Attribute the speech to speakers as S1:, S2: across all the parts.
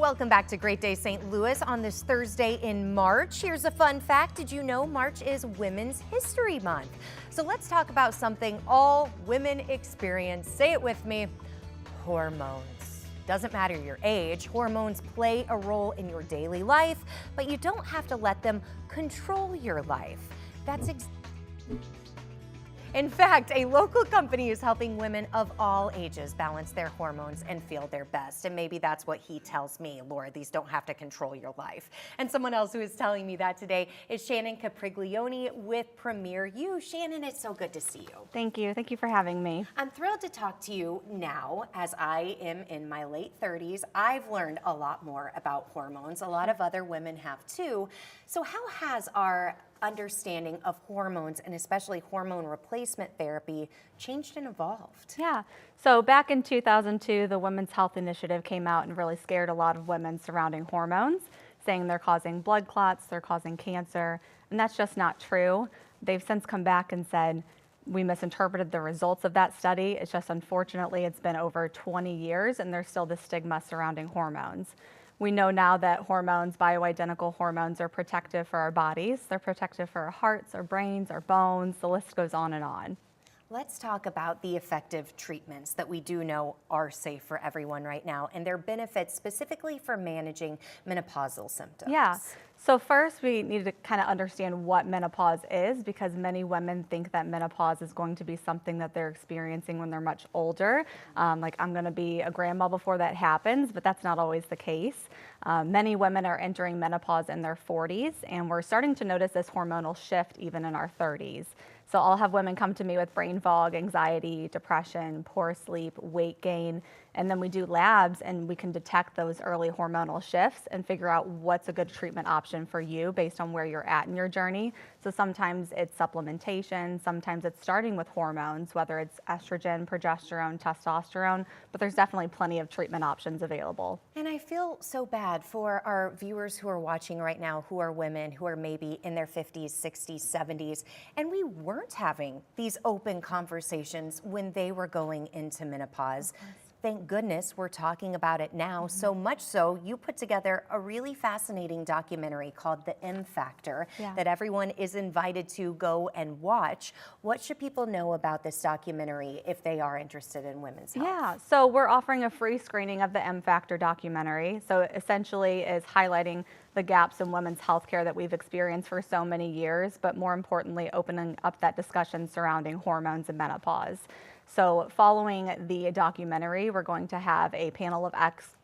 S1: welcome back to Great Day St. Louis on this Thursday in March. Here's a fun fact. Did you know March is Women's History Month? So let's talk about something all women experience. Say it with me, hormones. Doesn't matter your age, hormones play a role in your daily life, but you don't have to let them control your life. In fact, a local company is helping women of all ages balance their hormones and feel their best. And maybe that's what he tells me, Laura, these don't have to control your life. And someone else who is telling me that today is Shannon Capriglione with PremierU. Shannon, it's so good to see you.
S2: Thank you. Thank you for having me.
S1: I'm thrilled to talk to you now as I am in my late 30s. I've learned a lot more about hormones. A lot of other women have too. So how has our understanding of hormones and especially hormone replacement therapy changed and evolved?
S2: Yeah. So back in 2002, the Women's Health Initiative came out and really scared a lot of women surrounding hormones, saying they're causing blood clots, they're causing cancer, and that's just not true. They've since come back and said, we misinterpreted the results of that study. It's just unfortunately, it's been over 20 years and there's still the stigma surrounding hormones. We know now that hormones, bioidentical hormones, are protective for our bodies. They're protective for our hearts, our brains, our bones. The list goes on and on.
S1: Let's talk about the effective treatments that we do know are safe for everyone right now and their benefits specifically for managing menopausal symptoms.
S2: Yeah. So first we need to kind of understand what menopause is, because many women think that menopause is going to be something that they're experiencing when they're much older. Like I'm going to be a grandma before that happens, but that's not always the case. Many women are entering menopause in their 40s, and we're starting to notice this hormonal shift even in our 30s. So I'll have women come to me with brain fog, anxiety, depression, poor sleep, weight gain, and then we do labs and we can detect those early hormonal shifts and figure out what's a good treatment option for you based on where you're at in your journey. So sometimes it's supplementation, sometimes it's starting with hormones, whether it's estrogen, progesterone, testosterone, but there's definitely plenty of treatment options available.
S1: And I feel so bad for our viewers who are watching right now who are women who are maybe in their 50s, 60s, 70s, and we weren't having these open conversations when they were going into menopause. Thank goodness we're talking about it now, so much so you put together a really fascinating documentary called The M Factor that everyone is invited to go and watch. What should people know about this documentary if they are interested in women's health?
S2: Yeah, so we're offering a free screening of the M Factor documentary. So it essentially is highlighting the gaps in women's healthcare that we've experienced for so many years, but more importantly, opening up that discussion surrounding hormones and menopause. So following the documentary, we're going to have a panel of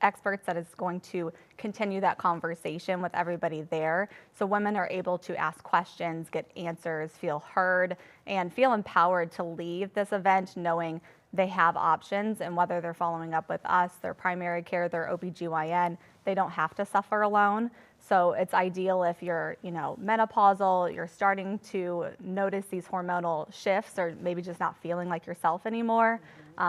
S2: experts that is going to continue that conversation with everybody there. So women are able to ask questions, get answers, feel heard, and feel empowered to leave this event knowing they have options, and whether they're following up with us, their primary care, their OBGYN, they don't have to suffer alone. So it's ideal if you're, menopausal, you're starting to notice these hormonal shifts, or maybe just not feeling like yourself anymore,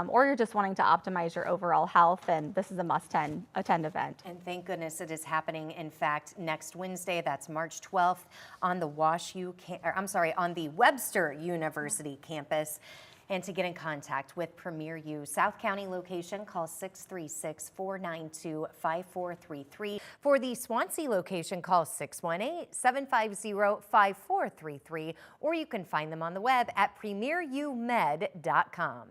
S2: or you're just wanting to optimize your overall health, and this is a must-attend event.
S1: And thank goodness it is happening. In fact, next Wednesday, that's March 12th, on the on the Webster University campus. And to get in contact with PremierU South County location, call 636-492-5433. For the Swansea location, call 618-750-5433, or you can find them on the web at PremierUmed.com.